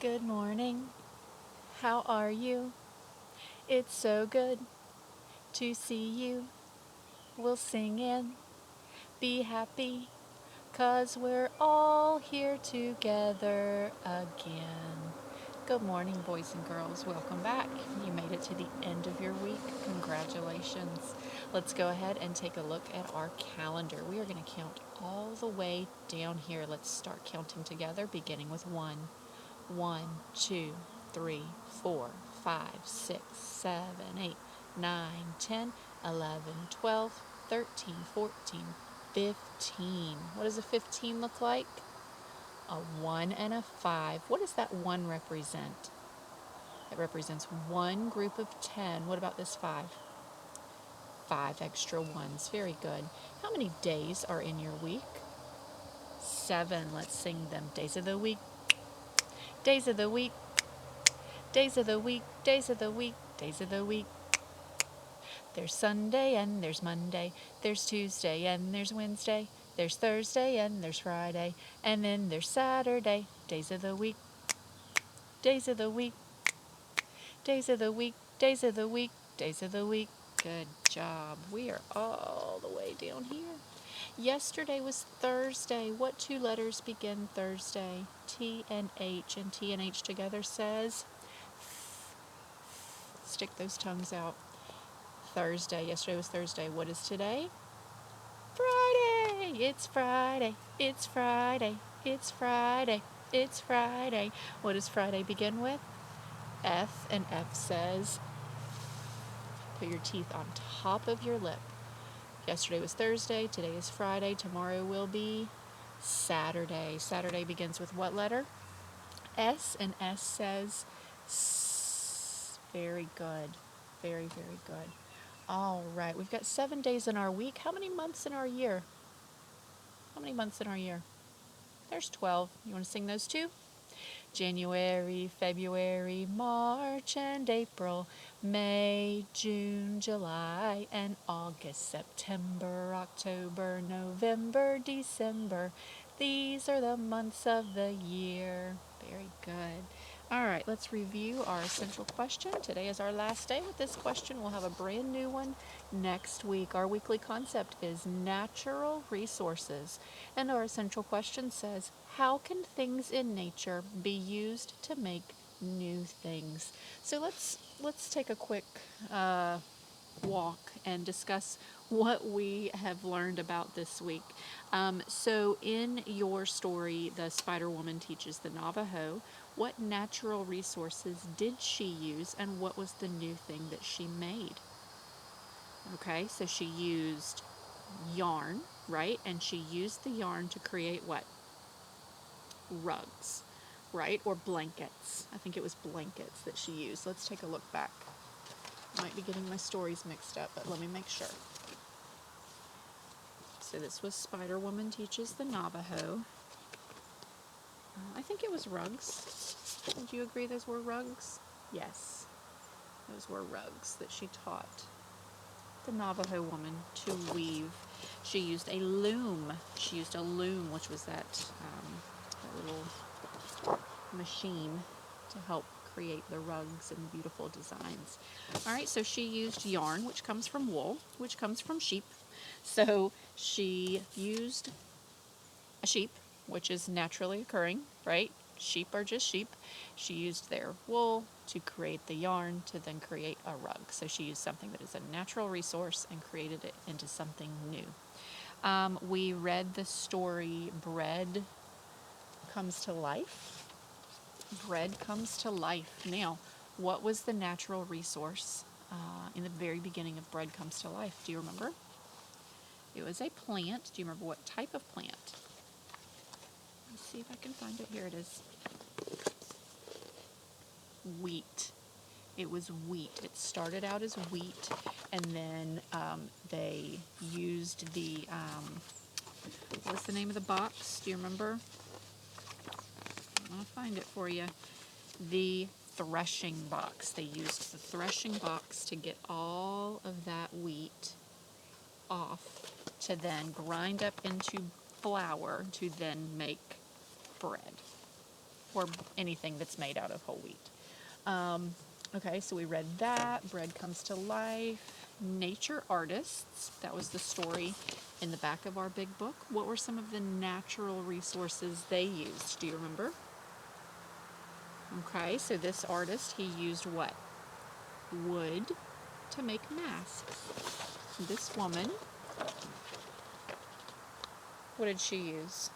Good morning. How are you? It's so good to see you. We'll sing and be happy 'cause we're all here together again. Good morning, boys and girls. Welcome back. You made it to the end of your week. Congratulations. Let's go ahead and take a look at our calendar. We are going to count all the way down here. Let's start counting together, beginning with 1. 1, 2, 3, 4, 5, 6, 7, 8, 9, 10, 11, 12, 13, 14, 15. What does a 15 look like? A 1 and a 5. What does that 1 represent? It represents one group of 10. What about this 5? 5 extra ones. Very good. How many days are in your week? 7. Let's sing them. Days of the week. Days of the week. Days of the week. Days of the week. Days of the week. There's Sunday and there's Monday. There's Tuesday and there's Wednesday. There's Thursday and there's Friday. And then there's Saturday. Days of the week. Days of the week. Days of the week. Days of the week. Days of the week. Good job. We are all the way down here. Yesterday was Thursday. What two letters begin Thursday? T and H. And T and H together says, stick those tongues out. Thursday. Yesterday was Thursday. What is today? Friday. It's Friday. It's Friday. It's Friday. It's Friday. What does Friday begin with? F, and F says, put your teeth on top of your lip. Yesterday was Thursday. Today is Friday. Tomorrow will be Saturday. Saturday begins with what letter? S, and S says S. Very good. Very, very good. All right, we've got 7 days in our week. How many months in our year? How many months in our year? There's 12. You want to sing those too? January, February, March, and April, May, June, July, and August, September, October, November, December. These are the months of the year. Very good. All right, let's review our essential question. Today is our last day with this question. We'll have a brand new one next week. Our weekly concept is natural resources. And our essential question says, how can things in nature be used to make new things? So let's take a quick walk and discuss what we have learned about this week. So in your story, the Spider Woman teaches the Navajo. What natural resources did she use, and what was the new thing that she made? Okay, so she used yarn, right? And she used the yarn to create what? Rugs, right? Or blankets. I think it was blankets that she used. Let's take a look back. Might be getting my stories mixed up, but let me make sure. So this was Spider Woman Teaches the Navajo. I think it was rugs. Would you agree those were rugs? Yes, those were rugs that she taught the Navajo woman to weave. She used a loom. She used a loom, which was that little machine to help create the rugs and beautiful designs. All right, so she used yarn, which comes from wool, which comes from sheep. So she used a sheep, which is naturally occurring, right? Sheep are just sheep. She used their wool to create the yarn to then create a rug. So she used something that is a natural resource and created it into something new. We read the story Bread Comes to Life. Bread comes to life. Now, what was the natural resource in the very beginning of Bread Comes to Life? Do you remember? It was a plant. Do you remember what type of plant? Let's see if I can find it. Here it is. Wheat. It was wheat. It started out as wheat, and then they used the, what's the name of the box? Do you remember? I'll find it for you. The threshing box. They used the threshing box to get all of that wheat off to then grind up into flour to then make bread. or anything that's made out of whole wheat. Okay, so we read that. Bread Comes to Life. Nature Artists. That was the story in the back of our big book. What were some of the natural resources they used? Do you remember? Okay, so this artist, he used what? Wood to make masks. This woman, what did she use?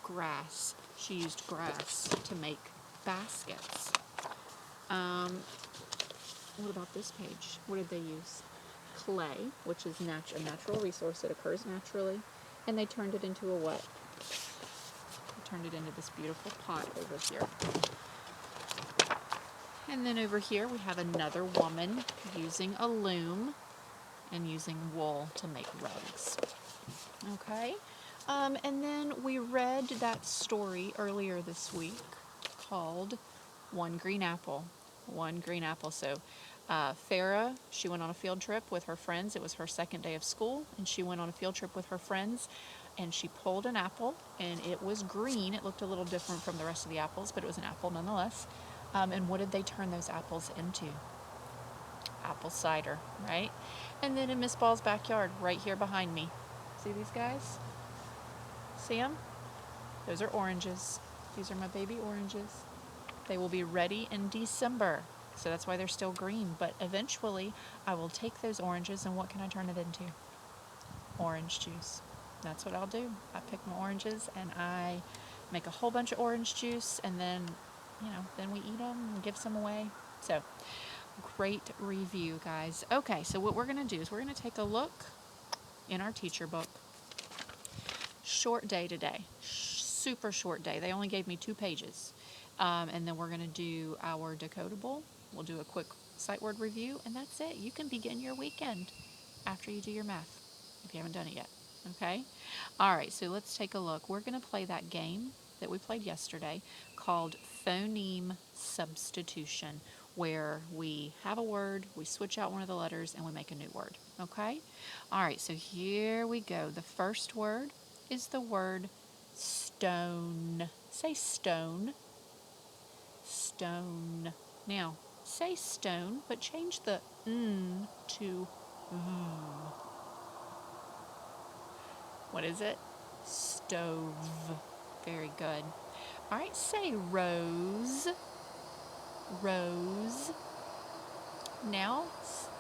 Grass. She used grass to make baskets. What about this page? What did they use? Clay, which is a natural resource that occurs naturally, and they turned it into a what? They turned it into this beautiful pot over here. And then over here we have another woman using a loom and using wool to make rugs. Okay? And then we read that story earlier this week called One Green Apple. One Green Apple. So Farah, she went on a field trip with her friends. It was her second day of school, and she went on a field trip with her friends, and she pulled an apple, and it was green. It looked a little different from the rest of the apples, but it was an apple nonetheless. And what did they turn those apples into? Apple cider, right? And then in Miss Ball's backyard, right here behind me, see these guys? See them? Those are oranges. These are my baby oranges. They will be ready in December, so that's why they're still green. But eventually, I will take those oranges, and what can I turn it into? Orange juice. That's what I'll do. I pick my oranges, and I make a whole bunch of orange juice, and then, then we eat them and give some away. So, great review, guys. Okay, so what we're going to do is we're going to take a look in our teacher book. Short day today. Super short day. They only gave me 2 pages. And then we're going to do our decodable. We'll do a quick sight word review, and that's it. You can begin your weekend after you do your math, if you haven't done it yet. Okay? All right, so let's take a look. We're going to play that game that we played yesterday called phoneme substitution, where we have a word, we switch out one of the letters, and we make a new word. Okay? All right, so here we go. The first word is the word stone. Say stone. Stone. Now, say stone, but change the n to v. What is it? Stove. Very good. All right, say rose. Rose. Now,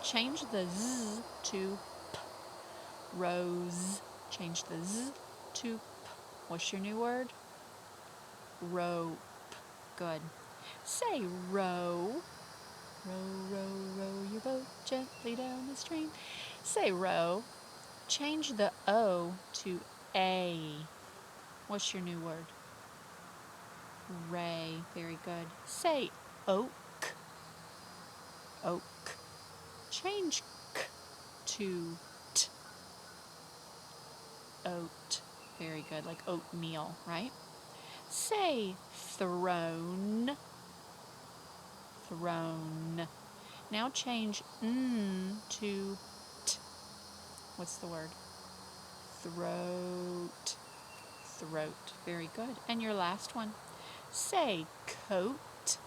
change the z to p. Rose. Change the z to p. What's your new word? Rope. Good. Say row. Row, row, row your boat gently down the stream. Say row. Change the O to A. What's your new word? Ray. Very good. Say oak. Oak. Change k to t. Oat. Very good. Like oatmeal, right? Say throne. Throne. Now change n to t. What's the word? Throat. Throat. Very good. And your last one. Say coat.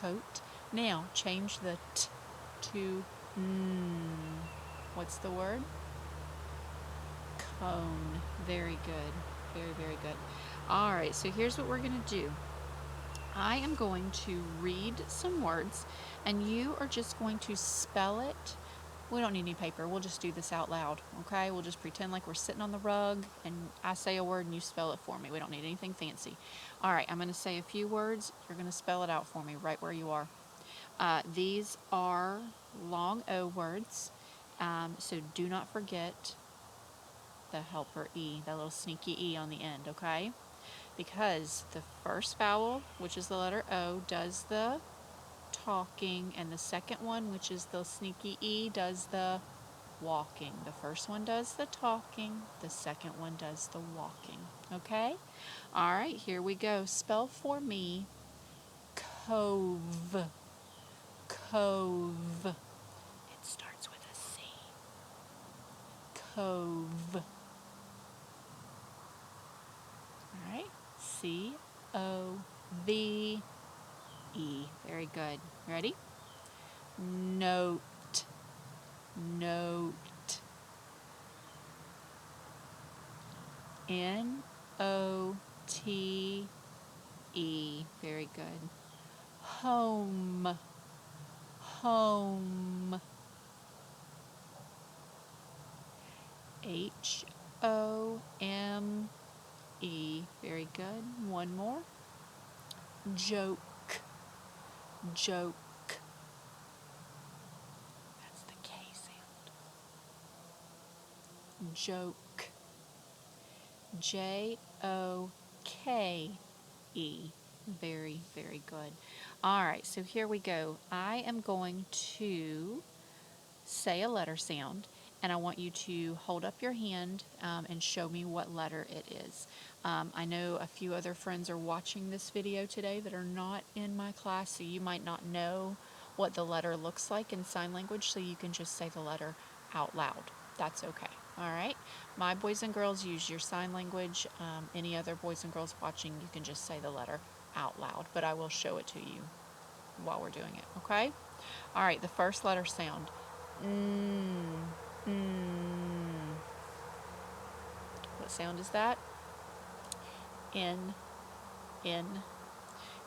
Coat. Now change the t to n. What's the word? Cone. Very good. Very, very good. All right, so here's what we're going to do. I am going to read some words, and you are just going to spell it. We don't need any paper. We'll just do this out loud, okay? We'll just pretend like we're sitting on the rug, and I say a word, and you spell it for me. We don't need anything fancy. All right, I'm going to say a few words. You're going to spell it out for me right where you are. These are long O words, so do not forget the helper E, that little sneaky E on the end, okay? Because the first vowel, which is the letter O, does the talking, and the second one, which is the sneaky E, does the walking. The first one does the talking, the second one does the walking, okay? All right, here we go. Spell for me cove. Cove. It starts with a C. Cove. C-O-V-E. Very good. Ready? Note. Note. N-O-T-E. Very good. Home. Home. H-O-M-E. Very good. One more. Joke. Joke. That's the K sound. Joke. J-O-K-E. Very, very good. All right, so here we go. I am going to say a letter sound, and I want you to hold up your hand and show me what letter it is. I know a few other friends are watching this video today that are not in my class, so you might not know what the letter looks like in sign language, so you can just say the letter out loud. That's okay. All right? My boys and girls, use your sign language. Any other boys and girls watching, you can just say the letter out loud, but I will show it to you while we're doing it, okay? All right, the first letter sound. What sound is that? N.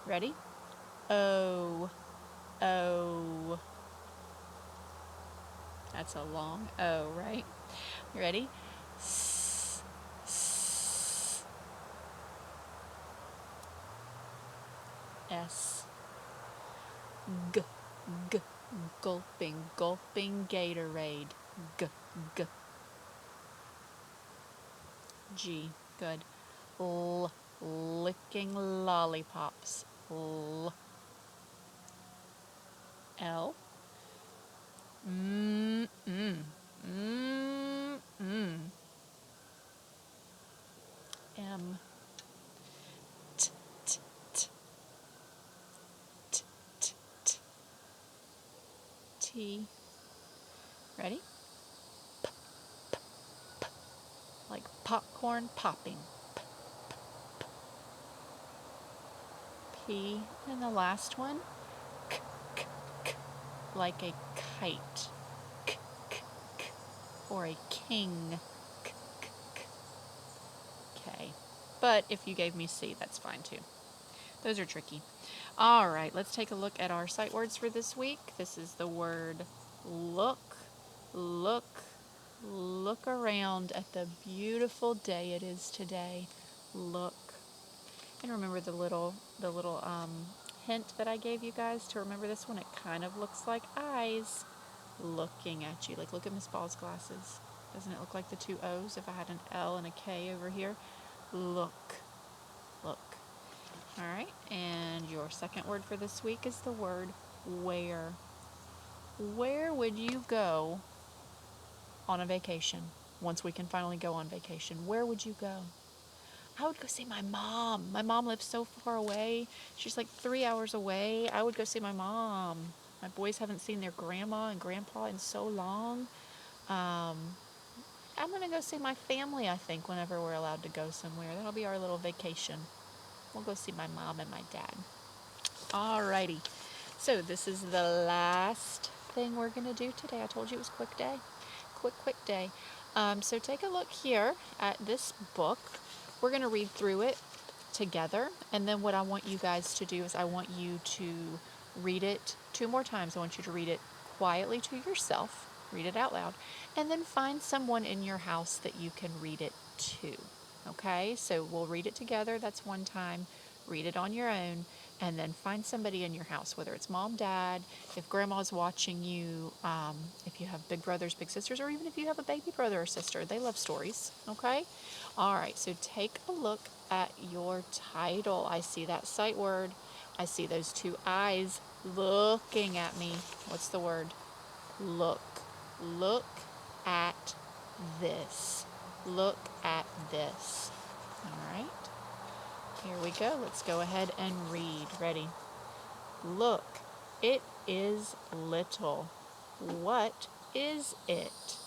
Ready? O. O. That's a long O, right? You ready? S. S. S. G. G. Gulping. Gulping Gatorade. G. G. G. Good. L. Licking lollipops. L. L. M. T. T. T. T. T. T. T. Ready? P. P. P. Like popcorn popping. P. P. P. And the last one. K. K. K. Like a kite. K. K. K. Or a king. K. K. K. Okay. But if you gave me C, that's fine too. Those are tricky. All right, let's take a look at our sight words for this week. This is the word look. Look. Look around at the beautiful day it is today. Look. And remember the little hint that I gave you guys to remember this one? It kind of looks like eyes looking at you. Like, look at Miss Ball's glasses. Doesn't it look like the two O's if I had an L and a K over here? Look. Look. All right, and your second word for this week is the word where. Where would you go on a vacation once we can finally go on vacation? Where would you go? I would go see my mom. My mom lives so far away. She's like 3 hours away. I would go see my mom. My boys haven't seen their grandma and grandpa in so long. I'm going to go see my family, I think, whenever we're allowed to go somewhere. That'll be our little vacation. We'll go see my mom and my dad. Alrighty. So this is the last thing we're going to do today. I told you it was a quick day. Quick day. So take a look here at this book. We're going to read through it together. And then what I want you guys to do is I want you to read it 2 more times. I want you to read it quietly to yourself. Read it out loud. And then find someone in your house that you can read it to. Okay? So we'll read it together. That's one time. Read it on your own. And then find somebody in your house, whether it's mom, dad, if grandma's watching you, if you have big brothers, big sisters, or even if you have a baby brother or sister. They love stories, okay? All right, so take a look at your title. I see that sight word. I see those 2 eyes looking at me. What's the word? Look. Look at this. Look at this. All right. Here we go. Let's go ahead and read. Ready? Look, it is little. What is it?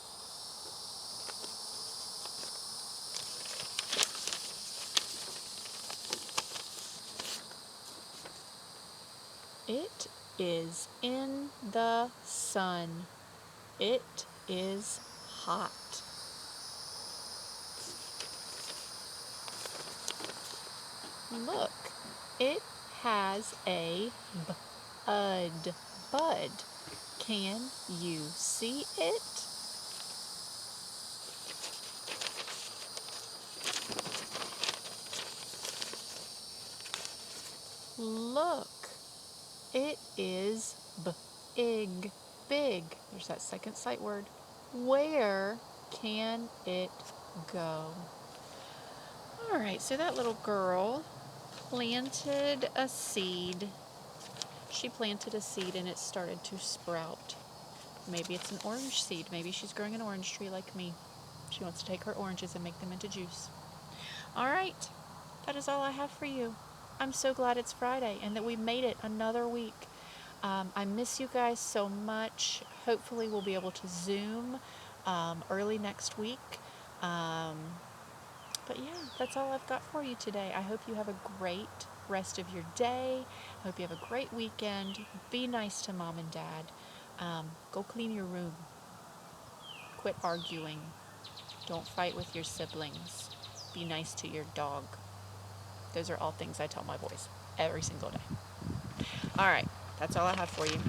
It is in the sun. It is hot. Look, it has a bud. Bud. Can you see it? Look, it is big. Big. There's that second sight word. Where can it go? All right, so that little girl planted a seed. She planted a seed and it started to sprout. Maybe it's an orange seed. Maybe she's growing an orange tree like me. She wants to take her oranges and make them into juice. All right, that is all I have for you. I'm so glad it's Friday and that we made it another week. I miss you guys so much. Hopefully we'll be able to Zoom early next week. But yeah, that's all I've got for you today. I hope you have a great rest of your day. I hope you have a great weekend. Be nice to mom and dad. Go clean your room. Quit arguing. Don't fight with your siblings. Be nice to your dog. Those are all things I tell my boys every single day. All right, that's all I have for you.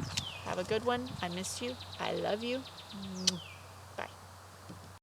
Have a good one. I miss you. I love you.